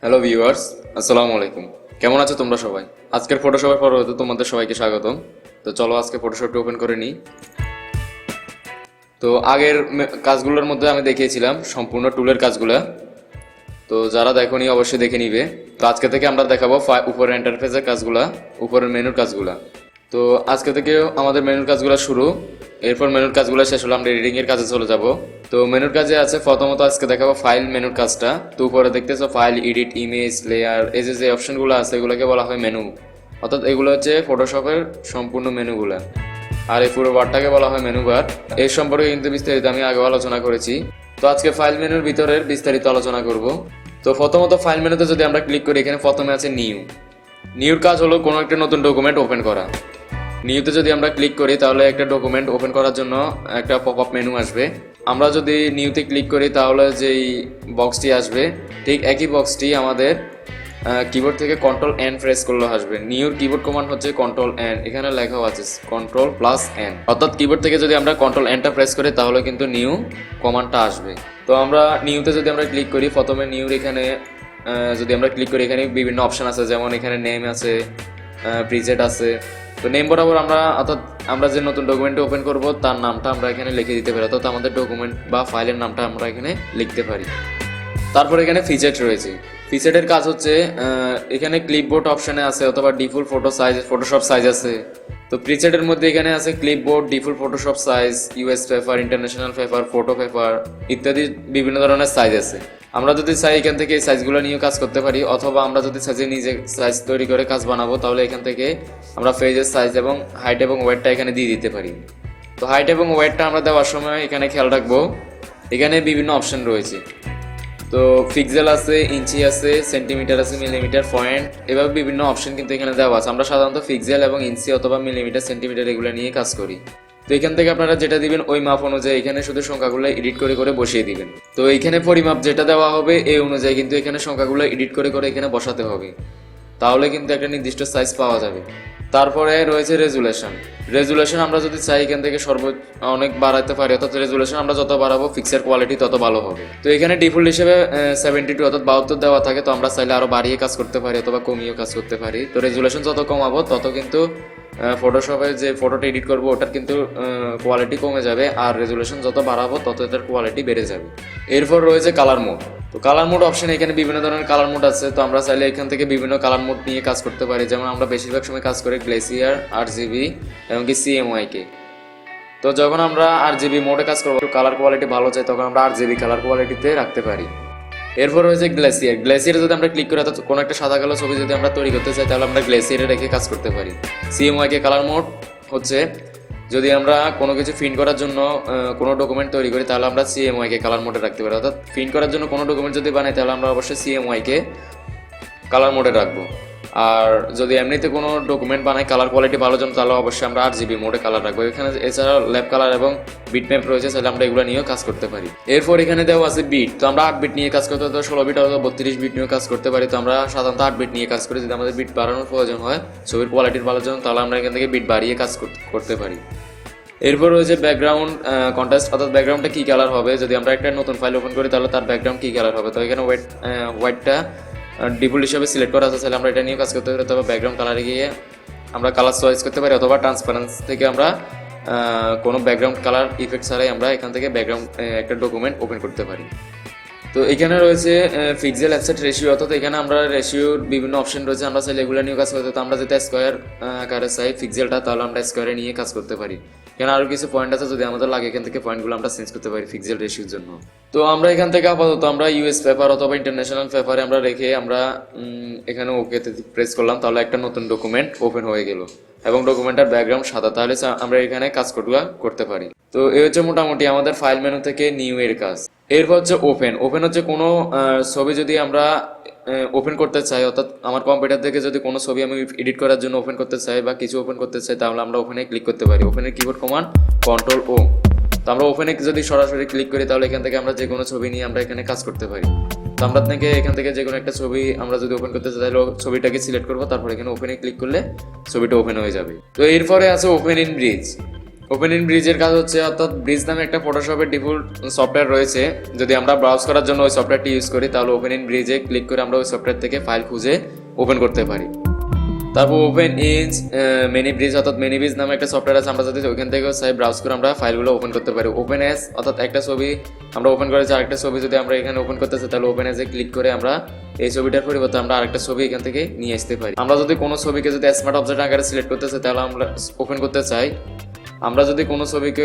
Hello viewers, আসসালামু আলাইকুম। কেমন আছো তোমরা সবাই? আজকের ফটোশপের পর্বে তোমাদের সবাইকে স্বাগতম। তো চলো আজকে ফটোশপটা ওপেন করে নিই। তো আগের কাজগুলোর মধ্যে আমি দেখিয়েছিলাম সম্পূর্ণ টুলের কাজগুলো। তো যারা দেখোনি অবশ্যই দেখে নিবে। তো আজকে থেকে আমরা দেখাবো উপরের ইন্টারফেসের কাজগুলা, উপরের মেনুর কাজগুলা। তো আজকে থেকে আমাদের মেনুর কাজগুলো শুরু। এরপর মেনুর কাজগুলো শেষ হলে আমরা এডিটিং এর কাজে চলে যাব। তো মেনুর কাজে আছে প্রথমত আজকে দেখাবো ফাইল মেনুর কাজটা। তো উপরে দেখতেছো ফাইল, এডিট, ইমেজ, লেয়ার, এই যে অপশনগুলো আছে এগুলোকে বলা হয় মেনু। অর্থাৎ এগুলো হচ্ছে ফটোশপের সম্পূর্ণ মেনুগুলা। আর এই পুরো বারটাকে বলা হয় মেনু বার। এর সম্পর্কে কিন্তু বিস্তারিত আমি আগে আলোচনা করেছি। তো আজকে ফাইল মেনুর ভিতরের বিস্তারিত আলোচনা করব। তো প্রথমত ফাইল মেনুতে যদি আমরা ক্লিক করি, এখানে প্রথমে আছে নিউর কাজ হলো কোনো একটা নতুন ডকুমেন্ট ওপেন করা। নিউতে যদি আমরা ক্লিক করি তাহলে একটা ডকুমেন্ট ওপেন করার জন্য একটা পপ আপ মেনু আসবে। আমরা যদি নিউতে ক্লিক করি তাহলে যেই বক্সটি আসবে ঠিক একই বক্সটি আমাদের কিবোর্ড থেকে কন্ট্রোল এন প্রেস করলে আসবে। নিউর কিবোর্ড কমান্ড হচ্ছে কন্ট্রোল এন, এখানে লেখাও আছে কন্ট্রোল+N। অর্থাৎ কিবোর্ড থেকে যদি আমরা কন্ট্রোল এনটা প্রেস করি তাহলে কিন্তু নিউ কমান্ডটা আসবে। তো আমরা নিউতে যদি আমরা ক্লিক করি, প্রথমে নিউর এখানে যদি আমরা ক্লিক করি, এখানে বিভিন্ন অপশন আছে, যেমন এখানে নেম আছে, প্রিজেট আছে। তো নেম বরাবর অর্থাৎ আমরা যে নতুন ডকুমেন্ট ওপেন করব তার নামটা আমরা এখানে লিখে দিতে পারি, অর্থাৎ আমাদের ডকুমেন্ট বা ফাইলের নামটা আমরা এখানে লিখতে পারি। তারপর এখানে ফিচার রয়েছে। ফিচারের কাজ হচ্ছে এখানে ক্লিপবোর্ড অপশনে আছে, অথবা ডিফল্ট ফটোশপ সাইজ আছে। তো প্রিসেটের মধ্যে এখানে আছে clipboard, default Photoshop size, US paper, international paper, photo paper ইত্যাদি বিভিন্ন ধরনের সাইজ আছে। আমরা যদি চাই এখান থেকে এই সাইজগুলো নিয়ে কাজ করতে পারি, অথবা আমরা যদি চাই নিজে সাইজ তৈরি করে কাজ বানাবো তাহলে এখান থেকে আমরা পেজের সাইজ এবং হাইট এবং ওয়েটটা এখানে দিয়ে দিতে পারি। তো হাইট এবং ওয়েটটা আমরা দেওয়ার সময় এখানে খেয়াল রাখবো, এখানে বিভিন্ন অপশন রয়েছে। তো পিক্সেল আছে, ইঞ্চি আছে, সেন্টিমিটার আছে, মিলিমিটার, পয়েন্ট, এভাবে বিভিন্ন অপশন কিন্তু এখানে দেওয়া আছে। আমরা সাধারণত পিক্সেল এবং ইঞ্চি অথবা মিলিমিটার, সেন্টিমিটার এগুলো নিয়ে কাজ করি। তো এখান থেকে আপনারা যেটা দিবেন ওই মাপ অনুযায়ী এখানে শুধু সংখ্যাগুলো এডিট করে করে বসিয়ে দিবেন। তো এখানে পরিমাপ যেটা দেওয়া হবে এই অনুযায়ী কিন্তু এখানে সংখ্যাগুলো এডিট করে করে এখানে বসাতে হবে, তাহলে কিন্তু একটা নির্দিষ্ট সাইজ পাওয়া যাবে। তারপরে রয়েছে রেজুলেশন আমরা যদি চাই এখান থেকে অনেক বাড়াতে পারি, অর্থাৎ রেজুলেশন আমরা যত বাড়াবো পিক্সেল কোয়ালিটি তত ভালো হবে। তো এখানে ডিফল্ট হিসেবে 72 অর্থাৎ 72 দেওয়া থাকে। তো আমরা চাইলে আরো বাড়িয়ে কাজ করতে পারি অথবা কমিয়েও কাজ করতে পারি। তো রেজুলেশন যত কমাবো তত কিন্তু ফটোশপে যে ফটোটা এডিট করবো ওটার কিন্তু কোয়ালিটি কমে যাবে, আর রেজুলেশন যত বাড়াবো তত এটার কোয়ালিটি বেড়ে যাবে। এরপর রয়েছে কালার মোড। তো কালার মোড অপশন, এখানে বিভিন্ন ধরনের কালার মোড আছে। তো আমরা চাইলে এখান থেকে বিভিন্ন কালার মোড নিয়ে কাজ করতে পারি, যেমন আমরা বেশিরভাগ সময় কাজ করি গ্লেসিয়ার, আরজিবি এবং কি সিএমওয়াইকে। তো যখন আমরা আরজিবি মোডে কাজ করবো, কালার কোয়ালিটি ভালো চাই, তখন আমরা আরজিবি কালার কোয়ালিটিতে রাখতে পারি। এরপর রয়েছে গ্লেসিয়ারে যদি আমরা ক্লিক করি, অর্থাৎ কোনো একটা সাদা কালো ছবি যদি আমরা তৈরি করতে চাই তাহলে আমরা গ্লেসিয়ারে রেখে কাজ করতে পারি। সিএমওয়াইকে কালার মোড হচ্ছে যদি আমরা কোনো কিছু প্রিন্ট করার জন্য কোনো ডকুমেন্ট তৈরি করি তাহলে আমরা সিএমওয়াইকে কালার মোডে রাখতে পারি, অর্থাৎ প্রিন্ট করার জন্য কোনো ডকুমেন্ট যদি বানাই তাহলে আমরা অবশ্যই সিএমওয়াইকে কালার মোডে রাখবো। আর যদি এমনিতে কোনো ডকুমেন্ট বানাই কালার কোয়ালিটি ভালো জন্য তাহলে অবশ্যই আমরা আরজিবি মোডে কালার রাখবো। এখানে এছাড়াও ল্যাব কালার এবং বিট ম্যাপ রয়েছে, তাহলে আমরা এগুলো নিয়েও কাজ করতে পারি। এরপর এখানে দেওয়া আছে বিট। তো আমরা 8 বিট নিয়ে কাজ করতে হতো, 16 বিট অথবা 32 বিট নিয়েও কাজ করতে পারি। তো আমরা সাধারণত 8 বিট নিয়ে কাজ করি। যদি আমাদের বিট বাড়ানোর প্রয়োজন হয় ছবির কোয়ালিটির ভালো জন্য তাহলে আমরা এখান থেকে বিট বাড়িয়ে কাজ করতে পারি। এরপর রয়েছে ব্যাকগ্রাউন্ড কন্ট্রাস্ট, অর্থাৎ ব্যাকগ্রাউন্ডটা কী কালার হবে। যদি আমরা একটা নতুন ফাইল ওপেন করি তাহলে তার ব্যাকগ্রাউন্ড কী কালার হবে। তো এখানে হোয়াইটটা ডিফল্ট হিসেবে সিলেক্ট করা আছে, তাহলে আমরা এটা নিয়ে কাজ করতে পারি। অথবা ব্যাকগ্রাউন্ড কালারে গিয়ে আমরা কালার চয়েস করতে পারি, অথবা ট্রান্সপারেন্স থেকে আমরা কোনো ব্যাকগ্রাউন্ড কালার ইফেক্ট ছাড়াই আমরা এখান থেকে ব্যাকগ্রাউন্ড একটা ডকুমেন্ট ওপেন করতে পারি। তো এখানে রয়েছে পিক্সেল অ্যাপসেট রেশিও, অর্থাৎ এখানে আমরা রেশিওর বিভিন্ন অপশন রয়েছে, আমরা চাইলে এগুলো নিয়ে কাজ করতে। তো আমরা যেটা স্কোয়ার আকারে চাই পিক্সেলটা, তাহলে আমরা স্কোয়ারে নিয়ে কাজ করতে পারি। এখানে আরও কিছু পয়েন্ট আছে, যদি আমাদের লাগে এখান থেকে পয়েন্টগুলো আমরা চেঞ্জ করতে পারি পিক্সেল রেশিওর জন্য। তো আমরা এখান থেকে আপাতত আমরা ইউএস পেপার অথবা ইন্টারন্যাশনাল পেপারে আমরা রেখে আমরা এখানে ওকেতে প্রেস করলাম, তাহলে একটা নতুন ডকুমেন্ট ওপেন হয়ে গেল এবং ডকুমেন্টের ব্যাকগ্রাউন্ড সাদা, তাহলে আমরা এখানে কাজ করতে পারি। তো এই হচ্ছে মোটামুটি আমাদের ফাইল মেনু থেকে নিউ এর কাজ। এরপর হচ্ছে ওপেন হচ্ছে কোনো ছবি যদি আমরা ওপেন করতে চাই, অর্থাৎ আমার কম্পিউটার থেকে যদি কোনো ছবি আমি এডিট করার জন্য ওপেন করতে চাই বা কিছু ওপেন করতে চাই তাহলে আমরা ওপেনে ক্লিক করতে পারি। ওপেনের কিবোর্ড কমান্ড কন্ট্রোল-O। তো আমরা ওপেনে যদি সরাসরি ক্লিক করি তাহলে এখান থেকে আমরা যে কোনো ছবি নিয়ে আমরা এখানে কাজ করতে পারি। তো আমরা এখান থেকে যে কোনো একটা ছবি আমরা যদি ওপেন করতে চাই তাহলে ছবিটাকে সিলেক্ট করবো, তারপর এখানে ওপেনে ক্লিক করলে ছবিটা ওপেন হয়ে যাবে। তো এরপরে আছে open in bridge. Open in ব্রিজের কাজ হচ্ছে, অর্থাৎ ব্রিজ নামে একটা ফটোশপের ডিফল্ট সফটওয়্যার রয়েছে। যদি আমরা ব্রাউজ করার জন্য ওই সফটওয়্যারটি ইউজ করি তাহলে ওপেন ইন ব্রিজে ক্লিক করে আমরা ওই সফটওয়্যার থেকে ফাইল খুঁজে ওপেন করতে পারি। তারপর ওপেন ইন মিনি ব্রিজ অর্থাৎ মিনি ব্রিজ নামে একটা সফটওয়্যার আছে, আমরা যদি ওইখান থেকে ব্রাউজ করে আমরা ফাইলগুলো ওপেন করতে পারি। ওপেন এস অর্থাৎ একটা ছবি আমরা ওপেন করেছি, আরেকটা ছবি যদি আমরা এখানে ওপেন করতে চাই তাহলে ওপেন এসে ক্লিক করে আমরা এই ছবিটার পরিবর্তে আমরা আরেকটা ছবি এখান থেকে নিয়ে আসতে পারি। আমরা যদি কোনো ছবিকে যদি স্মার্ট অবজেক্ট আকারে সিলেক্ট করতে চাই তাহলে আমরা ওপেন করতে চাই, আমরা যদি কোনো ছবিকে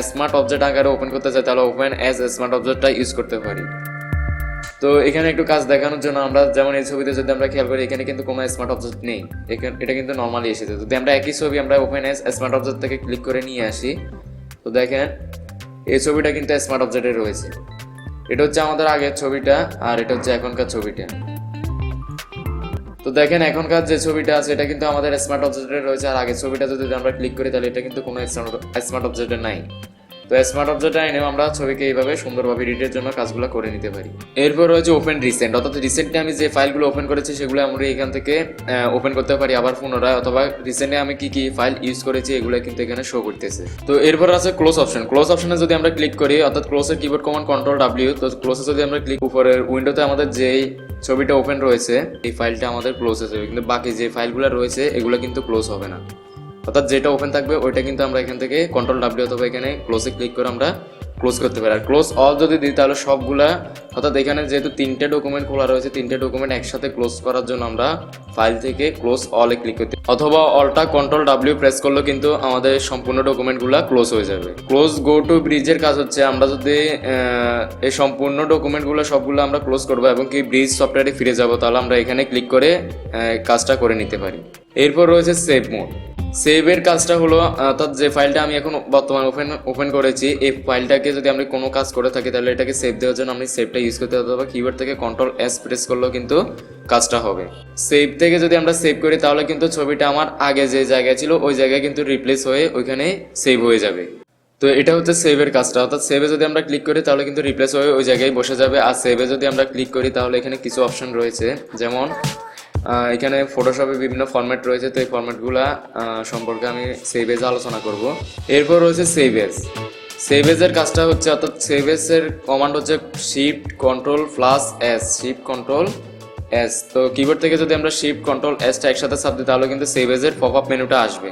স্মার্ট অবজেক্ট আকারে ওপেন করতে চাই তাহলে ওপেন অ্যাজ স্মার্ট অবজেক্টটা ইউজ করতে পারি। তো এখানে একটু কাজ দেখানোর জন্য আমরা যেমন এই ছবিতে যদি আমরা খেয়াল করি এখানে কিন্তু কোনো স্মার্ট অবজেক্ট নেই, এটা কিন্তু নর্মালি এসেছে। যদি আমরা একই ছবি আমরা ওপেন অ্যাজ স্মার্ট অবজেক্ট থেকে ক্লিক করে নিয়ে আসি তো দেখেন এই ছবিটা কিন্তু স্মার্ট অবজেক্টে রয়েছে। এটা হচ্ছে আমাদের আগের ছবিটা আর এটা হচ্ছে এখনকার ছবিটা। তো দেখেন এখনকার যে ছবিটা আছে এটা কিন্তু আমাদের স্মার্ট অবজেক্টে রয়েছে, আর আগের ছবিটা যদি আমরা ক্লিক করি তাহলে এটা কিন্তু কোনো স্মার্ট অবজেক্টে নাই। তো স্মার্ট অবজেক্টে এনেও আমরা ছবিকে এইভাবে সুন্দরভাবে এডিটের জন্য কাজগুলো করে নিতে পারি। এরপর রয়েছে ওপেন রিসেন্ট, অর্থাৎ রিসেন্টলি আমি যে ফাইলগুলো ওপেন করেছি সেগুলো আমরা এখান থেকে ওপেন করতে পারি আবার পুনরায়, অথবা রিসেন্টলি আমি কি কি ফাইল ইউজ করেছি এগুলো কিন্তু এখানে শো করতেছে। তো এরপর আছে ক্লোজ অপশন। ক্লোজ অপশনে যদি আমরা ক্লিক করি অর্থাৎ ক্লোজের কিবোর্ড কমান্ড কন্ট্রোল ডাব্লিউ, তো ক্লোজে যদি আমরা ক্লিক উপরের উইন্ডোতে আমাদের যেই ছবিটা ওপেন রয়েছে এই ফাইলটা আমাদের ক্লোজ হয়ে যাবে, কিন্তু বাকি যে ফাইলগুলো রয়েছে এগুলো কিন্তু ক্লোজ হবে না। অর্থাৎ যেটা ওপেন থাকবে ওইটা কিন্তু আমরা এখান থেকে কন্ট্রোল ডাব্লিউ অথবা এখানে ক্লোজে ক্লিক করে আমরা ক্লোজ করতে পারি। আর ক্লোজ অল যদি দিই তাহলে সবগুলা, অর্থাৎ এখানে যেহেতু 3টে ডকুমেন্ট খোলা রয়েছে 3টে ডকুমেন্ট একসাথে ক্লোজ করার জন্য আমরা ফাইল থেকে ক্লোজ অলে ক্লিক করতে, অথবা অলটা কন্ট্রোল ডাব্লিউ প্রেস করলেও কিন্তু আমাদের সম্পূর্ণ ডকুমেন্টগুলো ক্লোজ হয়ে যাবে। ক্লোজ গো টু ব্রিজের কাজ হচ্ছে আমরা যদি এই সম্পূর্ণ ডকুমেন্টগুলো সবগুলো আমরা ক্লোজ করবো এবং কি ব্রিজ সফটওয়্যারে ফিরে যাব তাহলে আমরা এখানে ক্লিক করে কাজটা করে নিতে পারি। এরপর রয়েছে সেভ মোড। সেভের কাজটা হলো অর্থাৎ যে ফাইলটা আমি এখন বর্তমানে ওপেন করেছি এই ফাইলটাকে যদি আমরা কোনো কাজ করে থাকি তাহলে এটাকে সেভ দেওয়ার জন্য আমি সেভটা ইউজ করতে হবে, অথবা কিবোর্ড থেকে কন্ট্রোল এস প্রেস করলেও কিন্তু কাজটা হবে। সেভ থেকে যদি আমরা সেভ করি তাহলে কিন্তু ছবিটা আমার আগে যে জায়গায় ছিল ওই জায়গায় কিন্তু রিপ্লেস হয়ে ওইখানে সেভ হয়ে যাবে। তো এটা হচ্ছে সেভের কাজটা, অর্থাৎ সেভে যদি আমরা ক্লিক করি তাহলে কিন্তু রিপ্লেস হয়ে ওই জায়গায় বসে যাবে। আর সেভে যদি আমরা ক্লিক করি তাহলে এখানে কিছু অপশন রয়েছে, যেমন এখানে ফটোশপে বিভিন্ন ফরম্যাট রয়েছে, তো এই ফরম্যাটগুলো সম্পর্কে আমি সেভ এজে আলোচনা করব। এরপর রয়েছে সেভ এজ। সেভ এজের কাজটা হচ্ছে, অর্থাৎ সেভ এজের কমান্ড হচ্ছে shift control plus S, shift control S. তো কিবোর্ড থেকে যদি আমরা শিফট কন্ট্রোল এসটা একসাথে চাপ দিই তাহলে কিন্তু সেভ এজের পপ আপ মেনুটা আসবে,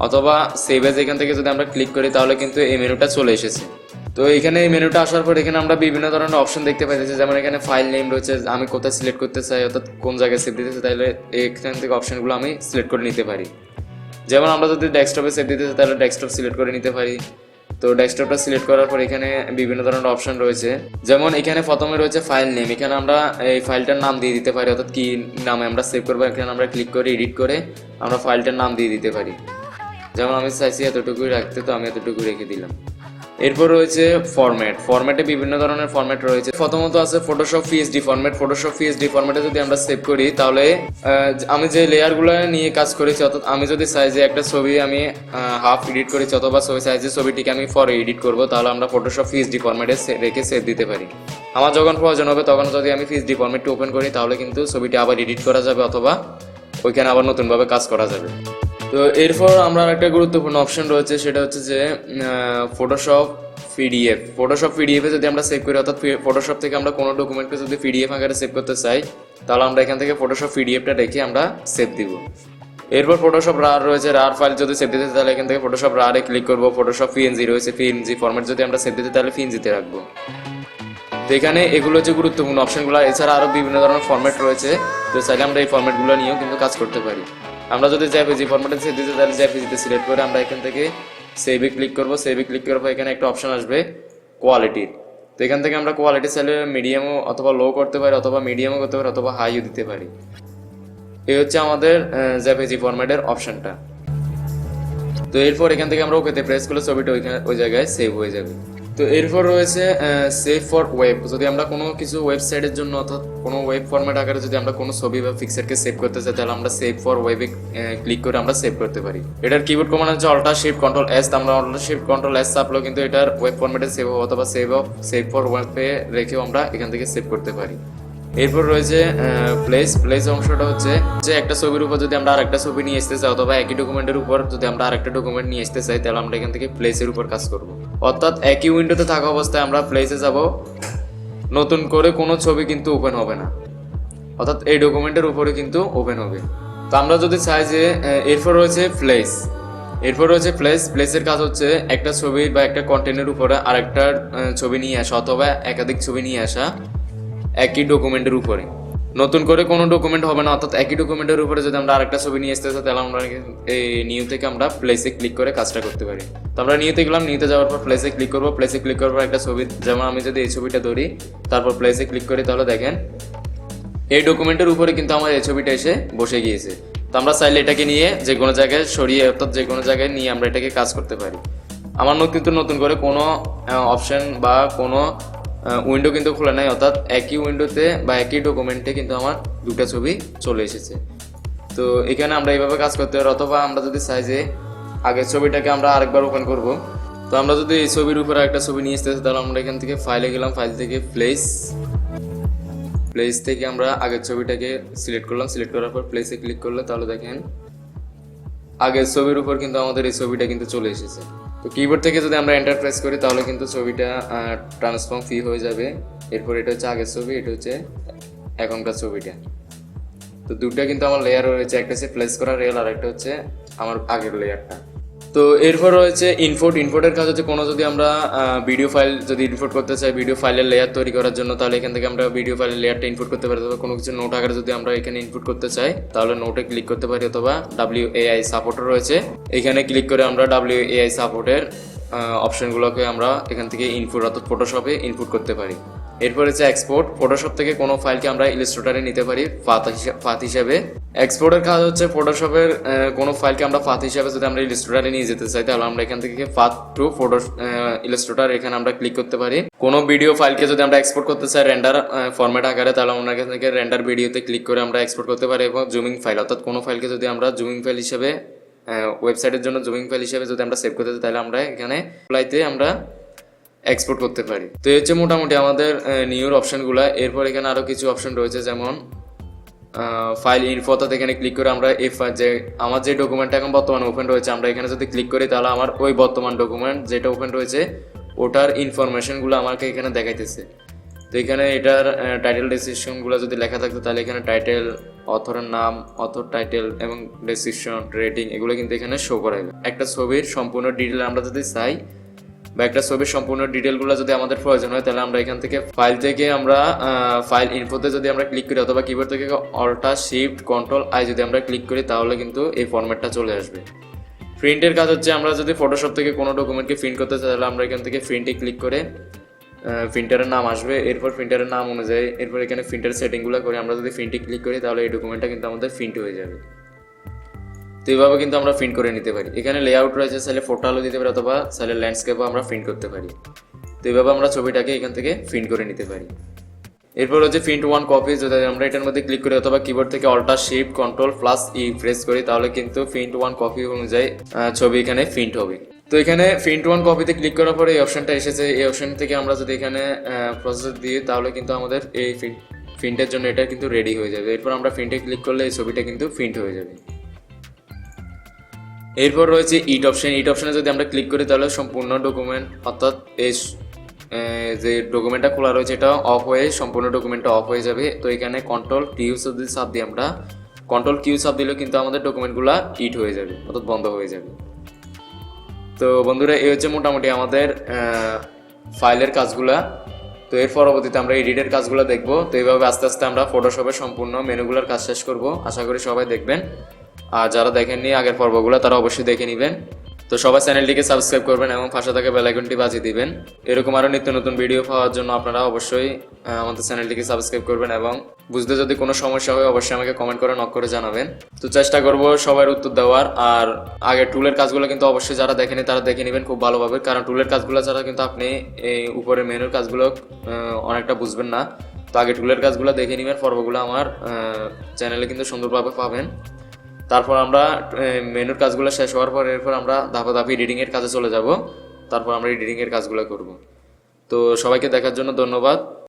অথবা সেভ এজ এখান থেকে যদি আমরা ক্লিক করি তাহলে কিন্তু এই মেনুটা চলে এসেছে। তো এখানে এই মেনুটা আসার পর এখানে আমরা বিভিন্ন ধরনের অপশন দেখতে পাইতেছি, যেমন এখানে ফাইল নেম রয়েছে, আমি কোথায় সিলেক্ট করতে চাই অর্থাৎ কোন জায়গায় সেভ দিতে চাই তাহলে এখান থেকে অপশনগুলো আমি সিলেক্ট করে নিতে পারি। যেমন আমরা যদি ডেস্কটপে সেভ দিতে চাই তাহলে ডেস্কটপ সিলেক্ট করে নিতে পারি। তো ডেস্কটপটা সিলেক্ট করার পর এখানে বিভিন্ন ধরনের অপশন রয়েছে, যেমন এখানে প্রথমে রয়েছে ফাইল নেম, এখানে আমরা এই ফাইলটার নাম দিয়ে দিতে পারি, অর্থাৎ কি নামে আমরা সেভ করবো এখানে আমরা ক্লিক করে এডিট করে আমরা ফাইলটার নাম দিয়ে দিতে পারি। যেমন আমি চাইছি এতটুকুই রাখতে, তো আমি এতটুকু রেখে দিলাম। এরপর রয়েছে ফরম্যাটে বিভিন্ন ধরনের ফরম্যাট রয়েছে। প্রথমত আছে Photoshop PSD format. Photoshop PSD ফরম্যাটে যদি আমরা সেভ করি তাহলে আমি যে লেয়ারগুলো নিয়ে কাজ করেছি, অর্থাৎ আমি যদি সাইজে একটা ছবি আমি হাফ এডিট করেছি অথবা সাইজের ছবিটিকে আমি পরে এডিট করব তাহলে আমরা ফটোশপ পিএসডি ফরম্যাটে রেখে সেভ দিতে পারি। আমার যখন প্রয়োজন হবে তখন যদি আমি পিএসডি ফরম্যাটটি ওপেন করি তাহলে কিন্তু ছবিটি আবার এডিট করা যাবে অথবা ওইখানে আবার নতুনভাবে কাজ করা যাবে। তো এরপর আমরা একটা গুরুত্বপূর্ণ অপশন রয়েছে, সেটা হচ্ছে যে ফটোশপ পিডিএফ। ফটোশপ পিডিএফে যদি আমরা সেভ করি, অর্থাৎ ফটোশপ থেকে আমরা কোনো ডকুমেন্টকে যদি পিডিএফ আকারে সেভ করতে চাই তাহলে আমরা এখান থেকে ফটোশপ পিডিএফটা রেখে আমরা সেভ দিব। এরপর ফটোশপ রার রয়েছে, রার ফাইল যদি সেভ দিতে তাহলে এখান থেকে ফটোশপ রারে ক্লিক করবো। ফটোশপ পিএনজি রয়েছে, পিএনজি ফরম্যাট যদি আমরা সেভ দিতে তাহলে পিএনজিতে রাখবো। তো এখানে এগুলো হচ্ছে গুরুত্বপূর্ণ অপশনগুলো। এছাড়া আরও বিভিন্ন ধরনের ফরম্যাট রয়েছে, তো চাইলে আমরা এই ফরম্যাটগুলো নিয়েও কিন্তু কাজ করতে পারি। আমরা যদি জেপিজি ফরম্যাটে সেভ দিতে তাহলে জেপিজিতে সিলেক্ট করে আমরা এখান থেকে সেভে ক্লিক করবো। সেভে ক্লিক করার পর এখানে একটা অপশন আসবে কোয়ালিটির, তো এখান থেকে আমরা কোয়ালিটি চাইলে মিডিয়ামও অথবা লো করতে পারি, অথবা মিডিয়ামও করতে পারি, অথবা হাইও দিতে পারি। এই হচ্ছে আমাদের জেপিজি ফরম্যাটের অপশনটা। তো এরপর এখান থেকে আমরা ওকেতে প্রেস করলে ছবিটা ওই জায়গায় সেভ হয়ে যাবে। তো এরপর রয়েছে সেভ ফর ওয়েব। যদি আমরা কোনো কিছু ওয়েবসাইটের জন্য অর্থাৎ কোনো ওয়েব ফরম্যাট আকারে যদি আমরা কোনো ছবি বা পিকচারকে সেভ করতে চাই তাহলে আমরা সেভ ফর ওয়েবে ক্লিক করে আমরা সেভ করতে পারি। এটার কিবোর্ড কমান্ড হচ্ছে অল্টার শিফট কন্ট্রোল এস। আমরা অল্টার শিফট কন্ট্রোল এস চাপলেও কিন্তু এটার ওয়েব ফরম্যাটে সেভ হবে, অথবা সেভ ফর ওয়েবে রেখেও আমরা এখান থেকে সেভ করতে পারি। এরপর রয়েছে প্লেস অংশটা হচ্ছে যে একটা ছবির উপর যদি আমরা আরেকটা ছবি নিয়ে আসতে চাই অথবা একই ডকুমেন্টের উপর যদি আমরা আরেকটা ডকুমেন্ট নিয়ে আসতে চাই তাহলে আমরা এখান থেকে প্লেসের উপর কাজ করব। অর্থাৎ একই উইন্ডোতে থাকা অবস্থায় আমরা প্লেসে যাব, নতুন করে কোনো ছবি কিন্তু ওপেন হবে না, অর্থাৎ এই ডকুমেন্টের উপরে কিন্তু ওপেন হবে। তো আমরা যদি চাই যে এরপর রয়েছে প্লেসের কাজ হচ্ছে একটা ছবি বা একটা কন্টেন্টের উপরে আরেকটা ছবি নিয়ে আসা অথবা একাধিক ছবি নিয়ে আসা একই ডকুমেন্টের উপরে। নতুন করে কোনো ডকুমেন্ট হবে না, অর্থাৎ একই ডকুমেন্টের উপরে যদি আমরা আরেকটা ছবি নিয়ে আসতে চাই তাহলে আমরা এই নিউ থেকে আমরা প্লেসে ক্লিক করে কাজটা করতে পারি। তো আমরা নিউতে গেলাম, নিউতে যাওয়ার পর প্লেসে ক্লিক করবো, প্লেসে ক্লিক করার পর একটা ছবি, যেমন আমি যদি এই ছবিটা ধরি তারপর প্লেসে ক্লিক করি তাহলে দেখেন এই ডকুমেন্টের উপরে কিন্তু আমার এই ছবিটা এসে বসে গিয়েছে। তো আমরা চাইলে এটাকে নিয়ে যে কোনো জায়গায় সরিয়ে অর্থাৎ যে কোনো জায়গায় নিয়ে আমরা এটাকে কাজ করতে পারি। আমার কিন্তু নতুন করে কোনো অপশন বা কোনো উইন্ডো কিন্তু খোলা নাই, অর্থাৎ একই উইন্ডোতে বা একই ডকুমেন্টে কিন্তু আমার দুটো ছবি চলে এসেছে। তো এখানে আমরা এইভাবে কাজ করতে পারি। অথবা আমরা যদি চাই যে আগের ছবিটাকে আমরা আরেকবার ওপেন করব, তো আমরা যদি এই ছবির উপরে একটা ছবি নিয়ে আসতে চাই তাহলে আমরা এখান থেকে ফাইলে গেলাম, ফাইল থেকে প্লেস থেকে আমরা আগের ছবিটাকে সিলেক্ট করলাম, সিলেক্ট করার পর প্লেসে ক্লিক করলে তাহলে দেখেন আগের ছবির উপর কিন্তু আমাদের এই ছবিটা কিন্তু চলে এসেছে। তো কিবোর্ড থেকে যদি আমরা এন্টার প্রেস করি তাহলে কিন্তু ছবিটা ট্রান্সফর্ম ফ্রি হয়ে যাবে। এরপর এটা হচ্ছে আগের ছবি, এটা হচ্ছে এখনকার ছবিটা। তো দুটো কিন্তু আমার লেয়ার রয়েছে, একটা হচ্ছে প্লেস করা লেয়ার আর একটা হচ্ছে আমার আগের লেয়ারটা। তো এরপর রয়েছে ইনপোর্টের কাজ হচ্ছে কোনো যদি আমরা ভিডিও ফাইল যদি ইনপোর্ট করতে চাই, ভিডিও ফাইলের লেয়ার তৈরি করার জন্য, তাহলে এখান থেকে আমরা ভিডিও ফাইলের লেয়ারটা ইনপোর্ট করতে পারি। অথবা কোনো কিছু নোট আকারে যদি আমরা এখানে ইনপোর্ট করতে চাই তাহলে নোটে ক্লিক করতে পারি, অথবা WAI সাপোর্টও রয়েছে, এখানে ক্লিক করে আমরা WAI সাপোর্টের অপশনগুলোকে আমরা এখান থেকে ইনপুট অর্থাৎ ফটোশপে ইনপুট করতে পারি। এরপর হচ্ছে এক্সপোর্ট, ফটোশপ থেকে কোনো ফাইলকে আমরা ইলাস্ট্রেটরে নিতে পারি পাথ হিসাবে। এক্সপোর্টের কাজ হচ্ছে ফটোশপের কোনো ফাইলকে আমরা পাথ হিসাবে যদি আমরা ইলাস্ট্রেটরে নিয়ে যেতে চাই তাহলে আমরা এখান থেকে পাথ টু ফটো ইলাস্ট্রেটর এখানে আমরা ক্লিক করতে পারি। কোনো ভিডিও ফাইলকে যদি আমরা এক্সপোর্ট করতে চাই রেন্ডার ফরম্যাট আকারে তাহলে আমরা এখান থেকে রেন্ডার ভিডিওতে ক্লিক করে আমরা এক্সপোর্ট করতে পারি। এবং জুমিং ফাইল অর্থাৎ কোনো ফাইলকে যদি আমরা জুমিং ফাইল হিসেবে ওয়েবসাইটের জন্য জুমিং ফাইল হিসেবে যদি আমরা সেভ করতে চাই তাহলে আমরা এখানে অ্যাপ্লাইতে আমরা এক্সপোর্ট করতে পারি। তো এই হচ্ছে মোটামুটি আমাদের নিউর অপশনগুলো। এরপর এখানে আরও কিছু অপশন রয়েছে, যেমন ফাইল ইনফো, অর্থাৎ এখানে ক্লিক করে আমরা যে আমার যে ডকুমেন্টটা এখন বর্তমানে ওপেন রয়েছে আমরা এখানে যদি ক্লিক করি তাহলে আমার ওই বর্তমান ডকুমেন্ট যেটা ওপেন রয়েছে ওটার ইনফরমেশনগুলো আমাকে এখানে দেখাইতেছে। তো এখানে এটার টাইটেল ডেসক্রিপশনগুলো যদি লেখা থাকতো তাহলে এখানে টাইটেল, অথরের নাম, অথর টাইটেল এবং ডেসক্রিপশন, রেটিং এগুলো কিন্তু এখানে শো করাবে। একটা ছবির সম্পূর্ণ ডিটেল আমরা যদি চাই বা একটা ছবির সম্পূর্ণ ডিটেলগুলো যদি আমাদের প্রয়োজন হয় তাহলে আমরা এখান থেকে ফাইল থেকে আমরা ফাইল ইনফোতে যদি আমরা ক্লিক করি অথবা কিবোর্ড থেকে অল্টার শিফট কন্ট্রোল আই যদি আমরা ক্লিক করি তাহলে কিন্তু এই ফরম্যাটটা চলে আসবে। প্রিন্টের কাজ হচ্ছে আমরা যদি ফটোশপ থেকে কোনো ডকুমেন্টকে প্রিন্ট করতে চাই তাহলে আমরা এখান থেকে প্রিন্টে ক্লিক করে প্রিন্টারের নাম আসবে, এরপর প্রিন্টারের নাম অনুযায়ী এরপর এখানে প্রিন্টার সেটিংগুলো করে আমরা যদি প্রিন্টে ক্লিক করি তাহলে এই ডকুমেন্টটা কিন্তু আমাদের প্রিন্ট হয়ে যাবে। তো এইভাবে কিন্তু আমরা প্রিন্ট করে নিতে পারি। এখানে লেআউট রয়েছে, চাইলে ফটো আলো দিতে পারি অথবা চাইলে ল্যান্ডস্কেপও আমরা প্রিন্ট করতে পারি। তো এইভাবে আমরা ছবিটাকে এখান থেকে প্রিন্ট করে নিতে পারি। এরপর হচ্ছে প্রিন্ট ওয়ান কপি, যদি আমরা এটার মধ্যে ক্লিক করি অথবা কিবোর্ড থেকে alt shift control plus E press করি তাহলে কিন্তু প্রিন্ট ওয়ান কপি অনুযায়ী ছবি এখানে প্রিন্ট হবে। তো এখানে প্রিন্ট ওয়ান কপিতে ক্লিক করার পরে এই অপশনটা এসেছে, এই অপশন থেকে আমরা যদি এখানে প্রসেস দিই তাহলে কিন্তু আমাদের এই প্রিন্টের জন্য এটা কিন্তু রেডি হয়ে যাবে। এরপর আমরা প্রিন্টে ক্লিক করলে এই ছবিটা কিন্তু প্রিন্ট হয়ে যাবে। এরপর রয়েছে ইট অপশনে যদি আমরা ক্লিক করি তাহলে সম্পূর্ণ ডকুমেন্ট অর্থাৎ এই যে ডকুমেন্টটা খোলা রয়েছে এটা অফ হয়ে সম্পূর্ণ ডকুমেন্টটা অফ হয়ে যাবে। তো এখানে কন্ট্রোল কিউ যদি চাপ দিই আমরা, কন্ট্রোল কিউ চাপ দিলেও কিন্তু আমাদের ডকুমেন্টগুলো ইট হয়ে যাবে অর্থাৎ বন্ধ হয়ে যাবে। তো বন্ধুরা এই হচ্ছে মোটামুটি আমাদের ফাইলের কাজগুলা। তো এর পরবর্তীতে আমরা এডিটের কাজগুলো দেখবো। তো এইভাবে আস্তে আস্তে আমরা ফটোশপের সম্পূর্ণ মেনুগুলোর কাজ শেষ করব, আশা করি সবাই দেখবেন। আর যারা দেখেননি আগের পর্বগুলো তারা অবশ্যই দেখে নেবেন। তো সবাই চ্যানেলটিকে সাবস্ক্রাইব করবেন এবং পাশে থাকা বেল আইকনটি বাজিয়ে দিবেন। এরকম আরও নিত্য নতুন ভিডিও পাওয়ার জন্য আপনারা অবশ্যই আমাদের চ্যানেলটিকে সাবস্ক্রাইব করবেন এবং বুঝতে যদি কোনো সমস্যা হয় অবশ্যই আমাকে কমেন্ট করে নক করে জানাবেন। তো চেষ্টা করব সবার উত্তর দেওয়ার। আর আগের টুলের কাজগুলো কিন্তু অবশ্যই যারা দেখেনি তারা দেখে নেবেন খুব ভালোভাবে, কারণ টুলের কাজগুলো ছাড়া কিন্তু আপনি এই উপরে মেনুর কাজগুলো অনেকটা বুঝবেন না। তো আগে টুলের কাজগুলো দেখে নেবেন, পর্বগুলো আমার চ্যানেলে কিন্তু সুন্দরভাবে পাবেন। তারপর আমরা মেনুর কাজগুলো শেষ হওয়ার পর এরপর আমরা ধাপে ধাপে এডিটিংয়ের কাজে চলে যাব। তারপর আমরা এডিটিংয়ের কাজগুলো করব। তো সবাইকে দেখার জন্য ধন্যবাদ।